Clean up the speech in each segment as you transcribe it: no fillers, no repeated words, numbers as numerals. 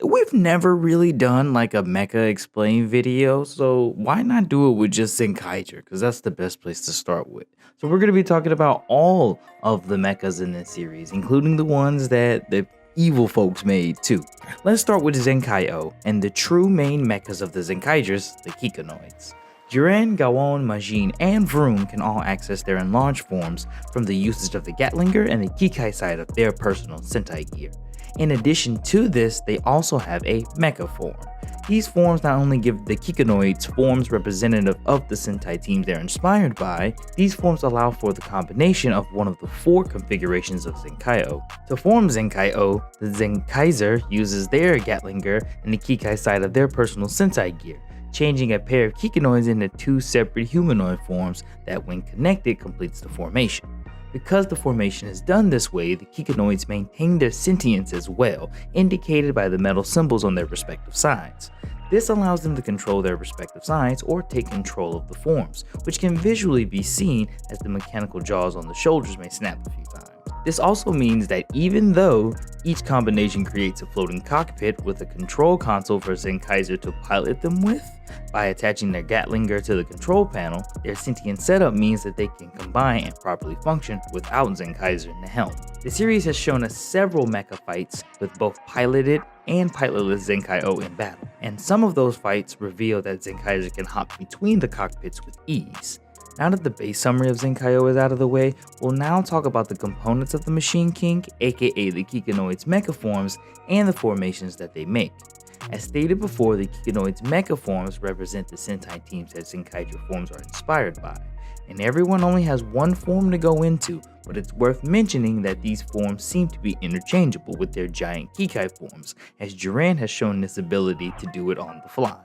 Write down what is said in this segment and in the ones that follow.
We've never really done like a Mecha explain video, so why not do it with just Zenkaiger? Because that's the best place to start with. So we're going to be talking about all of the mechas in this series, including the ones that the evil folks made too. Let's start with Zenkaio and the true main mechas of the Zenkaigers, the Kikanoids. Jiren, Gawon, Majin, and Vroom can all access their enlarged forms from the usage of the Gatlinger and the Kikai side of their personal Sentai gear. In addition to this, they also have a Mecha form. These forms not only give the Kikanoids forms representative of the Sentai teams they're inspired by, these forms allow for the combination of one of the 4 configurations of Zenkaio. To form Zenkaio, the Zenkaiger uses their Gatlinger and the Kikai side of their personal Sentai gear, changing a pair of Kikanoids into 2 separate humanoid forms that, when connected, completes the formation. Because the formation is done this way, the Kikanoids maintain their sentience as well, indicated by the metal symbols on their respective sides. This allows them to control their respective sides or take control of the forms, which can visually be seen as the mechanical jaws on the shoulders may snap a few times. This also means that even though each combination creates a floating cockpit with a control console for Zenkaiser to pilot them with, by attaching their Gatlinger to the control panel, their sentient setup means that they can combine and properly function without Zenkaiser in the helm. The series has shown us several mecha fights with both piloted and pilotless Zenkaio in battle, and some of those fights reveal that Zenkaiser can hop between the cockpits with ease. Now that the base summary of Zenkaio is out of the way, we'll now talk about the components of the Machine King, aka the Kikanoids' mecha forms, and the formations that they make. As stated before, the Kikanoids' mecha forms represent the Sentai teams that Zenkaijuo forms are inspired by, and everyone only has one form to go into, but it's worth mentioning that these forms seem to be interchangeable with their giant Kikai forms, as Jiren has shown this ability to do it on the fly.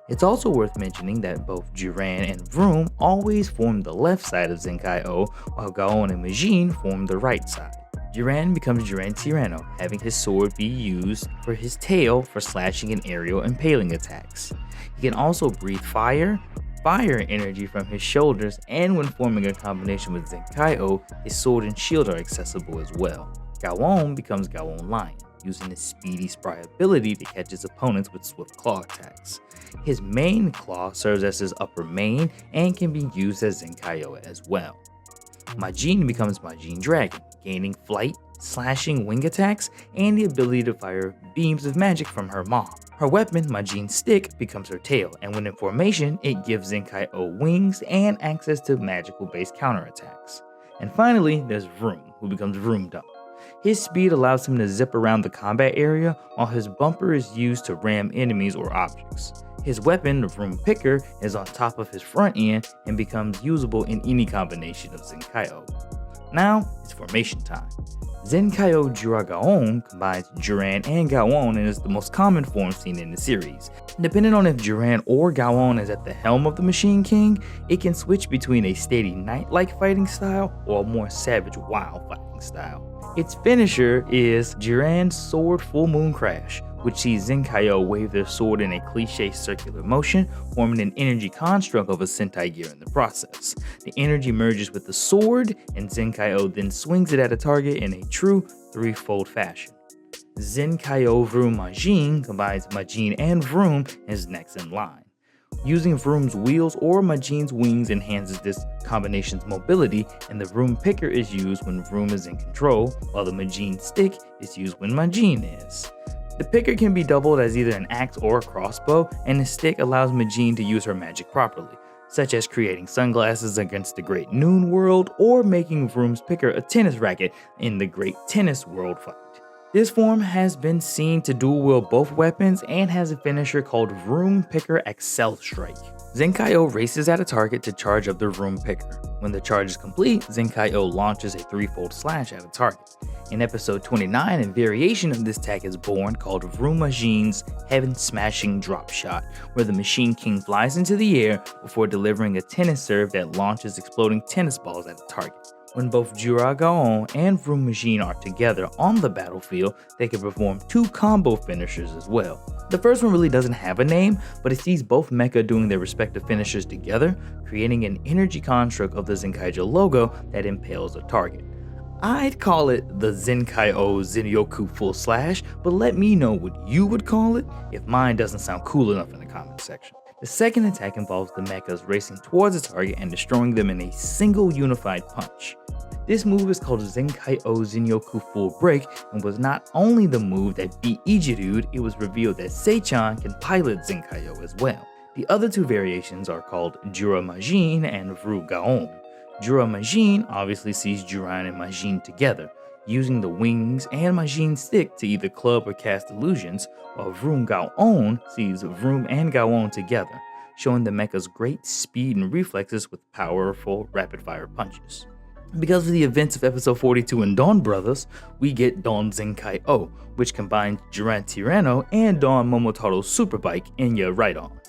It's also worth mentioning that both Jiren and Vroom always form the left side of Zenkaio, while Gaon and Majin form the right side. Jiren becomes Jiren Tyranno, having his sword be used for his tail for slashing and aerial impaling attacks. He can also breathe fire energy from his shoulders, and when forming a combination with Zenkaio, his sword and shield are accessible as well. Gawon becomes Gawon Lion, using his speedy spry ability to catch his opponents with swift claw attacks. His main claw serves as his upper main and can be used as Zenkaio as well. Majin becomes Majin Dragon, gaining flight, slashing wing attacks, and the ability to fire beams of magic from her maw. Her weapon, Majin Stick, becomes her tail, and when in formation, it gives Zenkaio wings and access to magical-based counterattacks. And finally, there's Vroom, who becomes Vroom Dump. His speed allows him to zip around the combat area, while his bumper is used to ram enemies or objects. His weapon, the Vroom Picker, is on top of his front end and becomes usable in any combination of Zenkaio. Now, it's formation time. Zenkaio Jiragaon combines Jiren and Gawon and is the most common form seen in the series. Depending on if Jiren or Gawon is at the helm of the Machine King, it can switch between a steady knight-like fighting style or a more savage wild fighting style. Its finisher is Jiren's Sword Full Moon Crash, which sees Zenkaio wave their sword in a cliche circular motion, forming an energy construct of a Sentai gear in the process. The energy merges with the sword, and Zenkaio then swings it at a target in a true threefold fashion. Zenkaio Vroom Majin combines Majin and Vroom and is next in line. Using Vroom's wheels or Majin's wings enhances this combination's mobility, and the Vroom Picker is used when Vroom is in control, while the Majin Stick is used when Majin is. The picker can be doubled as either an axe or a crossbow, and the stick allows Majin to use her magic properly, such as creating sunglasses against the Great Noon World or making Vroom's picker a tennis racket in the Great Tennis World fight. This form has been seen to dual wield both weapons and has a finisher called Vroom Picker Excel Strike. Zenkaio races at a target to charge up the Vroom Picker. When the charge is complete, Zenkaio launches a threefold slash at a target. In episode 29, a variation of this tag is born called Vroom Majin's Heaven Smashing Drop Shot, where the Machine King flies into the air before delivering a tennis serve that launches exploding tennis balls at a target. When both Jiragaon and Vroom Majin are together on the battlefield, they can perform 2 combo finishers as well. The first one really doesn't have a name, but it sees both mecha doing their respective finishers together, creating an energy construct of the Zenkaijuo logo that impales a target. I'd call it the Zenkaio Zenyoku Full Slash, but let me know what you would call it if mine doesn't sound cool enough in the comment section. The second attack involves the mechas racing towards a target and destroying them in a single unified punch. This move is called Zenkaijo Zenyoku Full Break and was not only the move that beat Ijirude, it was revealed that Seichan can pilot Zenkaio as well. The other two variations are called Jura Majin and Vru Gaon. Jura Majin obviously sees Juran and Majin together, using the wings and Majin stick to either club or cast illusions, while Vroom Gaon sees Vroom and Gaon together, showing the mecha's great speed and reflexes with powerful rapid-fire punches. Because of the events of episode 42 in Dawn Brothers, we get Dawn Zenkaio, which combines Juran Tyranno and Dawn Momotaro's Superbike in your right arm.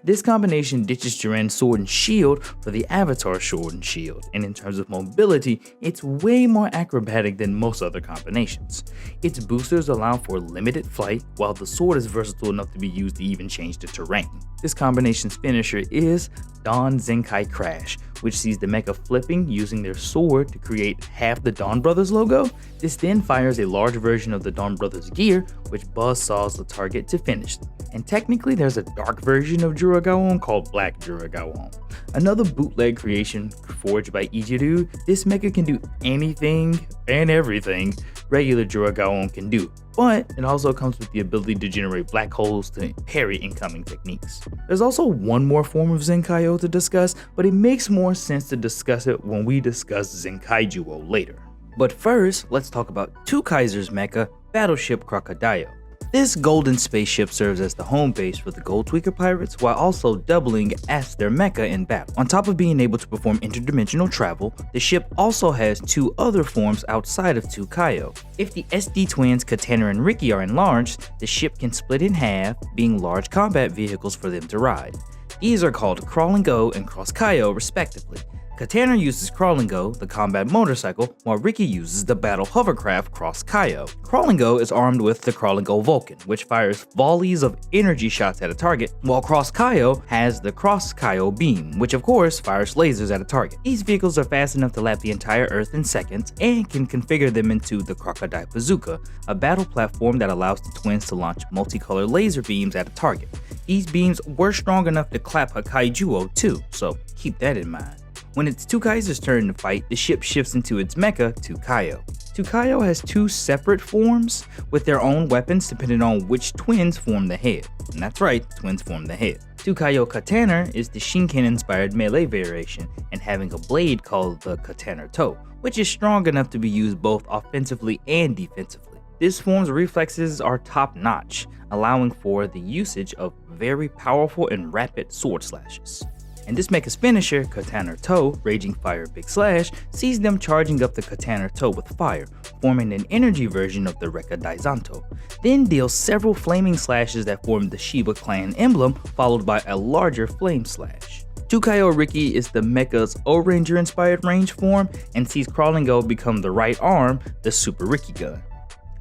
This combination ditches Juran's Sword and Shield for the Avatar Sword and Shield, and in terms of mobility, it's way more acrobatic than most other combinations. Its boosters allow for limited flight, while the sword is versatile enough to be used to even change the terrain. This combination's finisher is Dawn Zenkai Crash, which sees the mecha flipping using their sword to create half the Dawn Brothers logo. This then fires a large version of the Dawn Brothers gear, which buzzsaws the target to finish them. And technically there's a dark version of Juragaon called Black Juragaon. Another bootleg creation forged by Ijiru, this mecha can do anything and everything regular Juragaon can do, but it also comes with the ability to generate black holes to parry incoming techniques. There's also one more form of Zenkaio to discuss, but it makes more sense to discuss it when we discuss Zenkaijuo later. But first, let's talk about Two Kaiser's mecha, Battleship Crocodile. This golden spaceship serves as the home base for the Gold Tweaker pirates while also doubling as their mecha in battle. On top of being able to perform interdimensional travel, the ship also has two other forms outside of Zenkaio. If the SD twins Katana and Ricky are enlarged, the ship can split in half, being large combat vehicles for them to ride. These are called Crawl and Go and Cross Kaio respectively. Katana uses Crawl and Go, the combat motorcycle, while Ricky uses the battle hovercraft Cross Kaio. Crawl and Go is armed with the Crawl and Go Vulcan, which fires volleys of energy shots at a target, while Cross Kaio has the Cross Kaio Beam, which of course fires lasers at a target. These vehicles are fast enough to lap the entire Earth in seconds and can configure them into the Crocodile Bazooka, a battle platform that allows the twins to launch multicolored laser beams at a target. These beams were strong enough to clap Kaijuo too, so keep that in mind. When it's Two Kaiser's turn to fight, the ship shifts into its mecha, Zenkaio. Zenkaio has two separate forms with their own weapons depending on which twins form the head. And that's right, twins form the head. Zenkaio Katana is the Shinken-inspired melee variation and having a blade called the Katana Toe, which is strong enough to be used both offensively and defensively. This form's reflexes are top-notch, allowing for the usage of very powerful and rapid sword slashes. And this mecha's finisher, Katana Toe, Raging Fire Big Slash, sees them charging up the Katana Toe with fire, forming an energy version of the Rekka Daizanto, then deals several flaming slashes that form the Shiba clan emblem, followed by a larger flame slash. Zenkaio Ricky is the mecha's O-Ranger inspired range form and sees Crawl and Go become the right arm, the Super Ricky gun.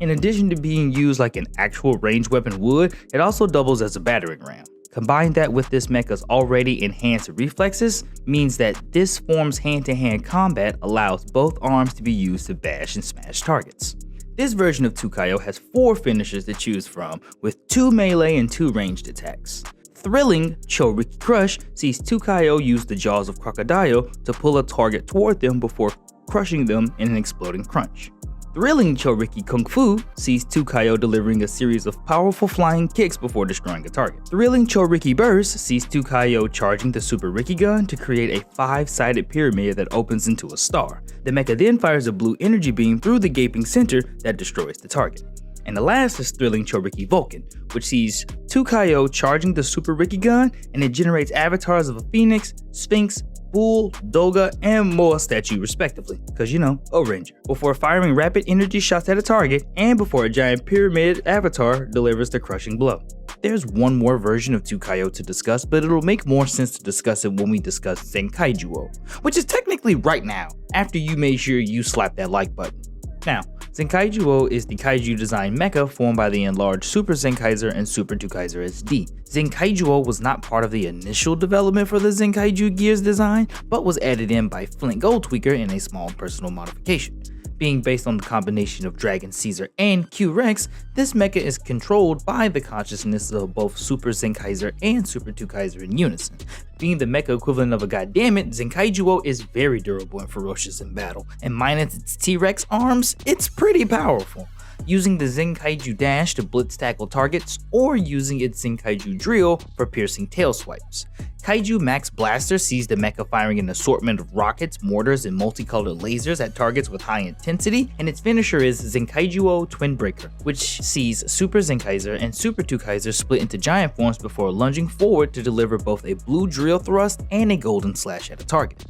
In addition to being used like an actual ranged weapon would, it also doubles as a battering ram. Combine that with this mecha's already enhanced reflexes means that this form's hand-to-hand combat allows both arms to be used to bash and smash targets. This version of Zenkaio has 4 finishers to choose from, with 2 melee and 2 ranged attacks. Thrilling Choriki Crush sees Zenkaio use the jaws of Crocodile to pull a target toward them before crushing them in an exploding crunch. Thrilling Choriki Kung Fu sees Zenkaio delivering a series of powerful flying kicks before destroying a target. Thrilling Choriki Burst sees Zenkaio charging the Super Ricky gun to create a 5-sided pyramid that opens into a star. The mecha then fires a blue energy beam through the gaping center that destroys the target. And the last is Thrilling Choriki Vulcan, which sees Zenkaio charging the Super Ricky gun and it generates avatars of a phoenix, sphinx, bull, doga, and moa statue respectively, because you know, O-Ranger, before firing rapid energy shots at a target and before a giant pyramid avatar delivers the crushing blow. There's one more version of Zenkaio to discuss, but it'll make more sense to discuss it when we discuss Zenkaijuo, which is technically right now, after you made sure you slap that like button. Now, Zenkaijuo is the kaiju design mecha formed by the enlarged Super Zenkaiger and Super Tukaiser SD. Zenkaijuo was not part of the initial development for the Zenkaiju Gears design, but was added in by Flint Goldtweaker in a small personal modification. Being based on the combination of Dragon Caesar and Q-Rex, this mecha is controlled by the consciousness of both Super Zenkaiger and Super Tukaiser in unison. Being the mecha equivalent of a goddammit, Zenkaijuo is very durable and ferocious in battle, and minus its T-Rex arms, it's pretty powerful. Using the Zenkaiju dash to blitz tackle targets, or using its Zenkaiju drill for piercing tail swipes. Kaiju Max Blaster sees the mecha firing an assortment of rockets, mortars, and multicolored lasers at targets with high intensity, and its finisher is Zenkaijuo Twin Breaker, which sees Super Zenkaiser and Super Tukaiser split into giant forms before lunging forward to deliver both a blue drill thrust and a golden slash at a target.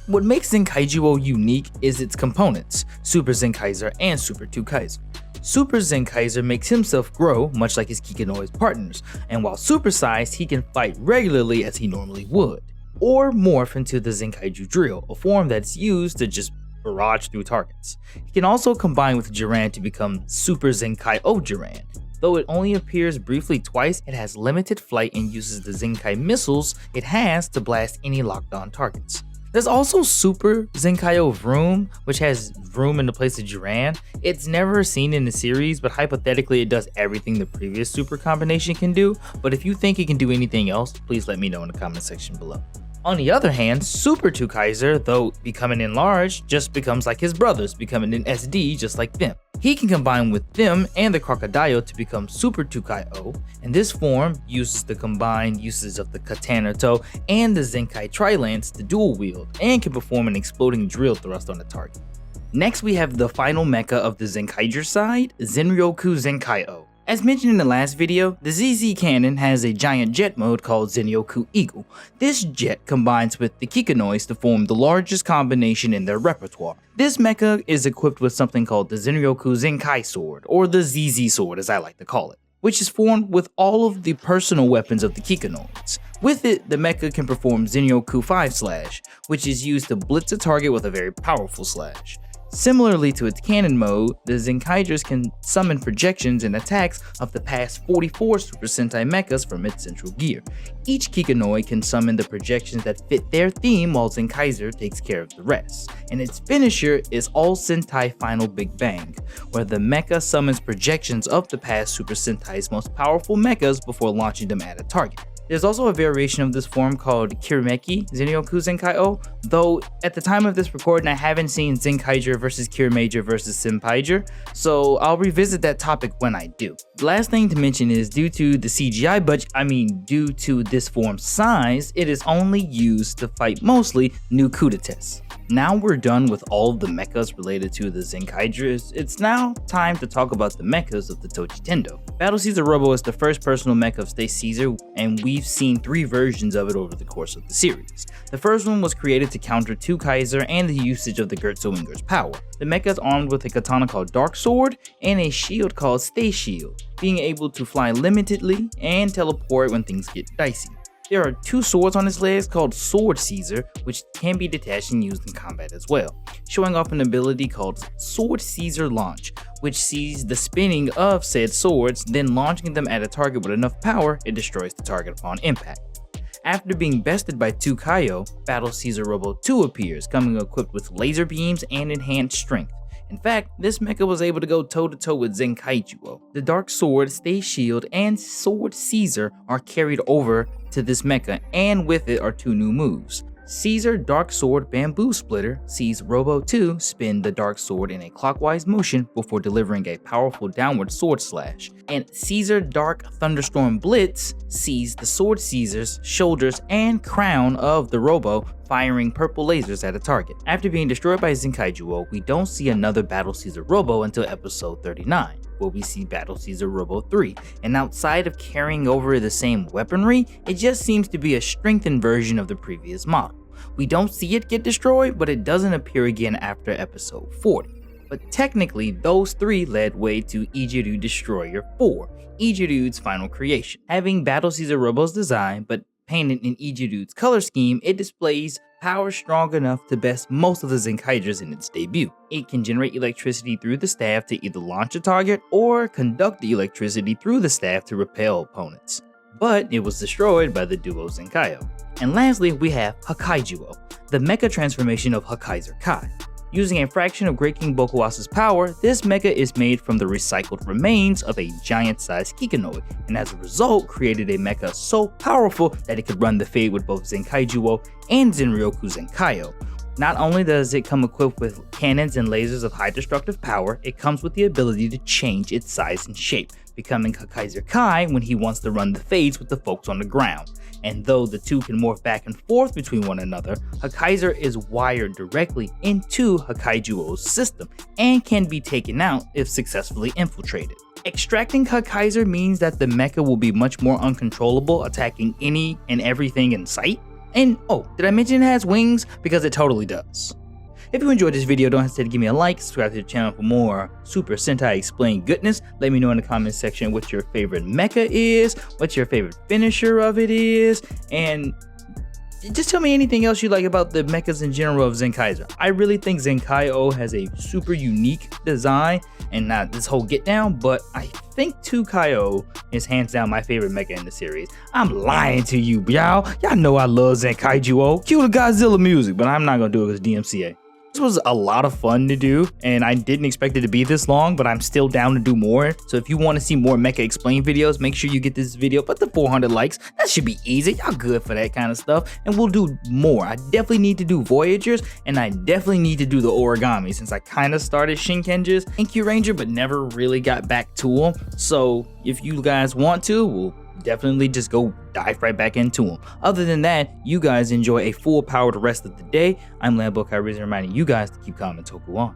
What makes Zenkaijuo unique is its components, Super Zenkaiser and Super Tukaiser. Super Zenkaiser makes himself grow, much like his Kikanoi's partners, and while supersized, he can fight regularly as he normally would, or morph into the Zenkaiju drill, a form that's used to just barrage through targets. He can also combine with Jiran to become Super Zenkaio Jiran. Though it only appears briefly twice, it has limited flight and uses the Zenkai missiles it has to blast any locked-on targets. There's also Super Zenkaio Vroom, which has Vroom in the place of Jiran. It's never seen in the series, but hypothetically it does everything the previous super combination can do, but if you think it can do anything else, please let me know in the comment section below. On the other hand, Super Tukaiser, though becoming enlarged, just becomes like his brothers, becoming an SD just like them. He can combine with them and the Crocodile to become Super Tukaio, and this form uses the combined uses of the Katana Toe and the Zenkai Trilance to dual wield, and can perform an exploding drill thrust on the target. Next we have the final mecha of the Zenkaiger side, Zenryoku Zenkaio. As mentioned in the last video, the ZZ Cannon has a giant jet mode called Zenryoku Eagle. This jet combines with the Kikanois to form the largest combination in their repertoire. This mecha is equipped with something called the Zenryoku Zenkai Sword, or the ZZ Sword as I like to call it, which is formed with all of the personal weapons of the Kikanoids. With it, the mecha can perform Zenryoku 5 Slash, which is used to blitz a target with a very powerful slash. Similarly to its cannon mode, the Zenkaigers can summon projections and attacks of the past 44 Super Sentai mechas from its central gear. Each Kikanoi can summon the projections that fit their theme while Zenkaiser takes care of the rest. And its finisher is All Sentai Final Big Bang, where the mecha summons projections of the past Super Sentai's most powerful mechas before launching them at a target. There's also a variation of this form called Kirimeki Zenryoku Zenkaio, though at the time of this recording I haven't seen Zenkaiger versus Kirimager versus Senpaiger, so I'll revisit that topic when I do. The last thing to mention is due to the CGI budget, due to this form's size, it is only used to fight mostly new Kudates. Now we're done with all of the mechas related to the Zenkaigers, it's now time to talk about the mechas of the Tochi Tendo. Battle Caesar Robo is the first personal mecha of State Caesar, and we've seen 3 versions of it over the course of the series. The first one was created to counter 2 Kaiser and the usage of the Gertzo Winger's power. The mecha is armed with a katana called Dark Sword and a shield called Stay Shield, being able to fly limitedly and teleport when things get dicey. There are 2 swords on his legs called Sword Caesar, which can be detached and used in combat as well, showing off an ability called Sword Caesar Launch, which sees the spinning of said swords, then launching them at a target with enough power, it destroys the target upon impact. After being bested by 2 Kaio, Battle Caesar Robo 2 appears, coming equipped with laser beams and enhanced strength. In fact, this mecha was able to go toe-to-toe with Zenkaijuo. The Dark Sword, Stay Shield, and Sword Caesar are carried over to this mecha, and with it are 2 new moves. Caesar Dark Sword Bamboo Splitter sees Robo 2 spin the Dark Sword in a clockwise motion before delivering a powerful downward sword slash, and Caesar Dark Thunderstorm Blitz sees the Sword Caesar's shoulders and crown of the Robo firing purple lasers at a target. After being destroyed by Zenkaijuo, we don't see another Battle Caesar Robo until episode 39, where we see Battle Caesar Robo 3, and outside of carrying over the same weaponry, it just seems to be a strengthened version of the previous model. We don't see it get destroyed, but it doesn't appear again after episode 40. But technically, those 3 led way to Ijiru Destroyer 4, Ijiru's final creation. Having Battle Caesar Robo's design, but painted in Ijiru's color scheme, it displays power strong enough to best most of the Zenkaigers in its debut. It can generate electricity through the staff to either launch a target or conduct the electricity through the staff to repel opponents. But it was destroyed by the duo Zenkaio. And lastly, we have Kaijuo, the mecha transformation of Kaiser Kai. Using a fraction of Great King Bokuwasa's power, this mecha is made from the recycled remains of a giant-sized Kikanoid, and as a result created a mecha so powerful that it could run the Fade with both Zenkaijuo and Zenryoku Zenkaio. Not only does it come equipped with cannons and lasers of high destructive power, it comes with the ability to change its size and shape, becoming Kaiser Kai when he wants to run the Fades with the folks on the ground. And though the two can morph back and forth between one another, Kaiser is wired directly into Kaijuo's system and can be taken out if successfully infiltrated. Extracting Kaiser means that the mecha will be much more uncontrollable, attacking any and everything in sight. And oh, did I mention it has wings? Because it totally does. If you enjoyed this video, don't hesitate to give me a like, subscribe to the channel for more Super Sentai Explained goodness. Let me know in the comment section what your favorite mecha is, what your favorite finisher of it is, and just tell me anything else you like about the mechas in general of Zenkaiger. I really think Zenkaio has a super unique design and not this whole get down, but I think Zenkaio is hands down my favorite mecha in the series. I'm lying to you, y'all. Y'all know I love Zenkaijuo. Cue the Godzilla music, but I'm not gonna do it because DMCA. This was a lot of fun to do, and I didn't expect it to be this long, but I'm still down to do more. So if you want to see more Mecha Explain videos, make sure you get this video up to 400 likes. That should be easy. Y'all good for that kind of stuff, and we'll do more. I definitely need to do Voyagers, and I definitely need to do the Origami, since I kind of started Shinkenja's Thank You Ranger, but never really got back to them. So if you guys want to, we'll definitely just go dive right back into them. Other than that, you guys enjoy a full powered rest of the day. I'm Lambo Kyrie reminding you guys to keep calm and Toku on.